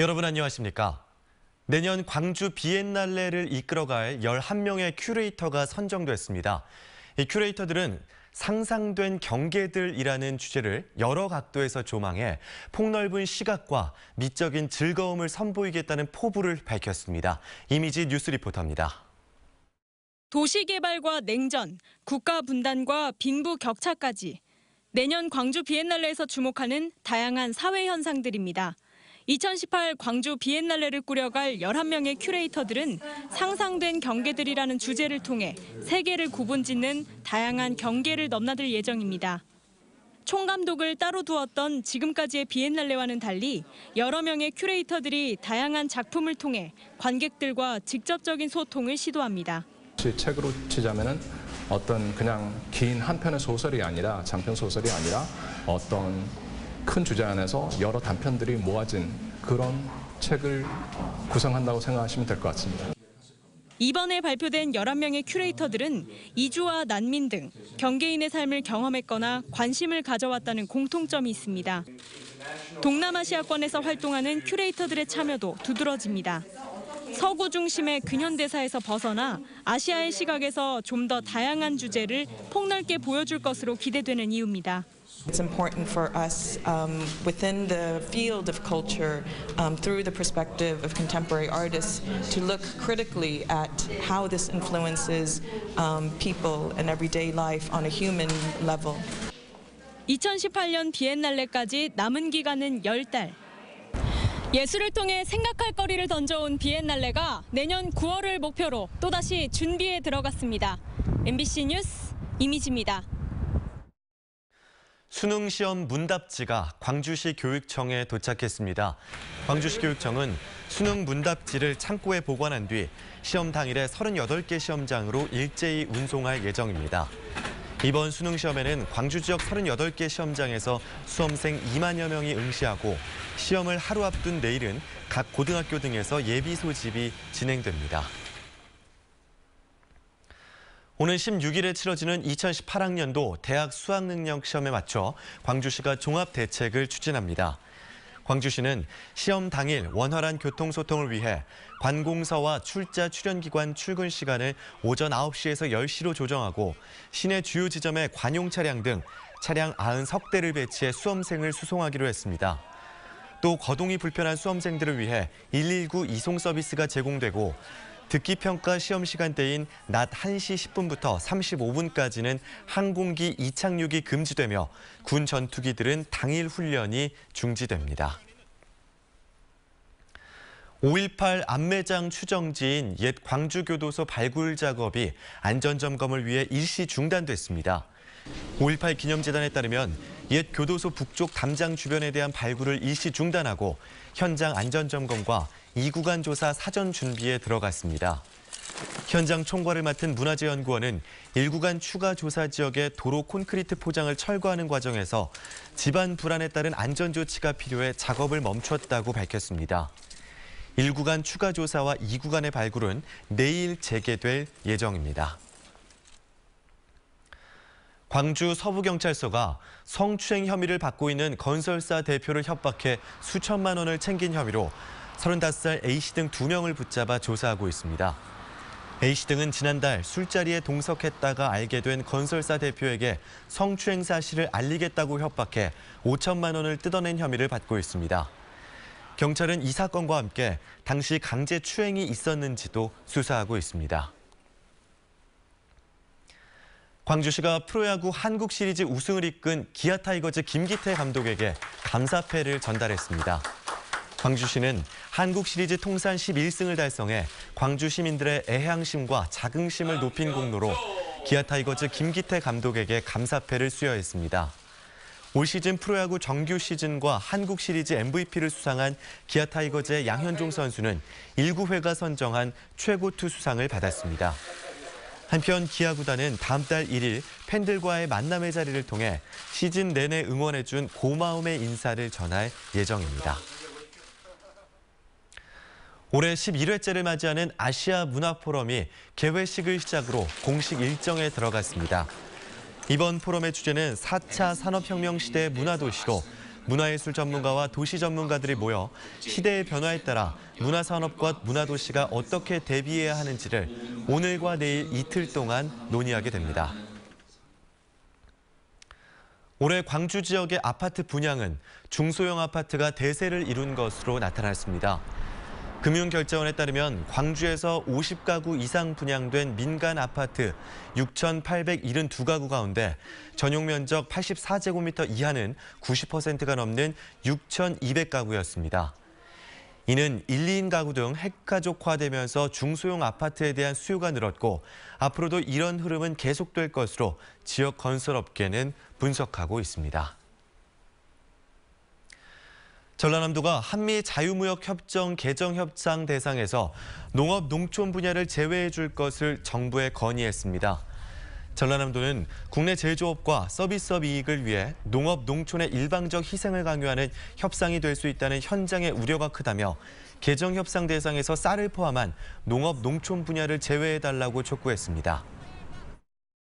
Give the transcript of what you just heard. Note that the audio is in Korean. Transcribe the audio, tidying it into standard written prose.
여러분 안녕하십니까? 내년 광주 비엔날레를 이끌어갈 11명의 큐레이터가 선정됐습니다. 이 큐레이터들은 상상된 경계들이라는 주제를 여러 각도에서 조망해 폭넓은 시각과 미적인 즐거움을 선보이겠다는 포부를 밝혔습니다. 이미지 뉴스 리포터입니다. 도시개발과 냉전, 국가 분단과 빈부 격차까지 내년 광주 비엔날레에서 주목하는 다양한 사회 현상들입니다. 2018 광주 비엔날레를 꾸려갈 11명의 큐레이터들은 상상된 경계들이라는 주제를 통해 세계를 구분짓는 다양한 경계를 넘나들 예정입니다. 총감독을 따로 두었던 지금까지의 비엔날레와는 달리 여러 명의 큐레이터들이 다양한 작품을 통해 관객들과 직접적인 소통을 시도합니다. 책으로 치자면은 어떤 그냥 긴 한 편의 소설이 아니라 장편 소설이 아니라 어떤 큰 주제 안에서 여러 단편들이 모아진 그런 책을 구성한다고 생각하시면 될 것 같습니다. 이번에 발표된 11명의 큐레이터들은 이주와 난민 등 경계인의 삶을 경험했거나 관심을 가져왔다는 공통점이 있습니다. 동남아시아권에서 활동하는 큐레이터들의 참여도 두드러집니다. 서구 중심의 근현대사에서 벗어나 아시아의 시각에서 좀 더 다양한 주제를 폭넓게 보여줄 것으로 기대되는 이유입니다. It's important for us within the field of culture, through the perspective of contemporary artists, to look critically at how this influences people and everyday life on a human level. 2018년 비엔날레까지 남은 기간은 10달. 예술을 통해 생각할 거리를 던져온 비엔날레가 내년 9월을 목표로 또다시 준비에 들어갔습니다. MBC 뉴스 이미지입니다. 수능 시험 문답지가 광주시 교육청에 도착했습니다. 광주시 교육청은 수능 문답지를 창고에 보관한 뒤 시험 당일에 38개 시험장으로 일제히 운송할 예정입니다. 이번 수능 시험에는 광주 지역 38개 시험장에서 수험생 2만여 명이 응시하고 시험을 하루 앞둔 내일은 각 고등학교 등에서 예비 소집이 진행됩니다. 오는 16일에 치러지는 2018학년도 대학 수학능력 시험에 맞춰 광주시가 종합대책을 추진합니다. 광주시는 시험 당일 원활한 교통소통을 위해 관공서와 출자 출연기관 출근 시간을 오전 9시에서 10시로 조정하고 시내 주요 지점에 관용 차량 등 차량 90대를 배치해 수험생을 수송하기로 했습니다. 또 거동이 불편한 수험생들을 위해 119 이송 서비스가 제공되고 듣기평가 시험 시간대인 낮 1시 10분부터 35분까지는 항공기 이착륙이 금지되며 군 전투기들은 당일 훈련이 중지됩니다. 5.18 안매장 추정지인 옛 광주교도소 발굴 작업이 안전점검을 위해 일시 중단됐습니다. 5.18 기념재단에 따르면 옛 교도소 북쪽 담장 주변에 대한 발굴을 일시 중단하고 현장 안전점검과 2구간 조사 사전 준비에 들어갔습니다. 현장 총괄을 맡은 문화재연구원은 1구간 추가 조사 지역의 도로 콘크리트 포장을 철거하는 과정에서 집안 불안에 따른 안전조치가 필요해 작업을 멈췄다고 밝혔습니다. 1구간 추가 조사와 2구간의 발굴은 내일 재개될 예정입니다. 광주 서부경찰서가 성추행 혐의를 받고 있는 건설사 대표를 협박해 수천만 원을 챙긴 혐의로 35살 A씨 등 2명을 붙잡아 조사하고 있습니다. A씨 등은 지난달 술자리에 동석했다가 알게 된 건설사 대표에게 성추행 사실을 알리겠다고 협박해 5천만 원을 뜯어낸 혐의를 받고 있습니다. 경찰은 이 사건과 함께 당시 강제 추행이 있었는지도 수사하고 있습니다. 광주시가 프로야구 한국 시리즈 우승을 이끈 기아 타이거즈 김기태 감독에게 감사패를 전달했습니다. 광주시는 한국 시리즈 통산 11승을 달성해 광주 시민들의 애향심과 자긍심을 높인 공로로 기아 타이거즈 김기태 감독에게 감사패를 수여했습니다. 올 시즌 프로야구 정규 시즌과 한국 시리즈 MVP를 수상한 기아 타이거즈의 양현종 선수는 1구회가 선정한 최고 투수상을 받았습니다. 한편 기아 구단은 다음 달 1일 팬들과의 만남의 자리를 통해 시즌 내내 응원해준 고마움의 인사를 전할 예정입니다. 올해 11회째를 맞이하는 아시아 문화포럼이 개회식을 시작으로 공식 일정에 들어갔습니다. 이번 포럼의 주제는 4차 산업혁명 시대의 문화도시로 문화예술 전문가와 도시 전문가들이 모여 시대의 변화에 따라 문화산업과 문화도시가 어떻게 대비해야 하는지를 오늘과 내일 이틀 동안 논의하게 됩니다. 올해 광주 지역의 아파트 분양은 중소형 아파트가 대세를 이룬 것으로 나타났습니다. 금융결제원에 따르면 광주에서 50가구 이상 분양된 민간 아파트 6,872가구 가운데 전용 면적 84제곱미터 이하는 90%가 넘는 6,200가구였습니다. 이는 1, 2인 가구 등 핵가족화되면서 중소형 아파트에 대한 수요가 늘었고 앞으로도 이런 흐름은 계속될 것으로 지역 건설업계는 분석하고 있습니다. 전라남도가 한미 자유무역협정 개정협상 대상에서 농업, 농촌 분야를 제외해 줄 것을 정부에 건의했습니다. 전라남도는 국내 제조업과 서비스업 이익을 위해 농업, 농촌의 일방적 희생을 강요하는 협상이 될 수 있다는 현장의 우려가 크다며 개정협상 대상에서 쌀을 포함한 농업, 농촌 분야를 제외해달라고 촉구했습니다.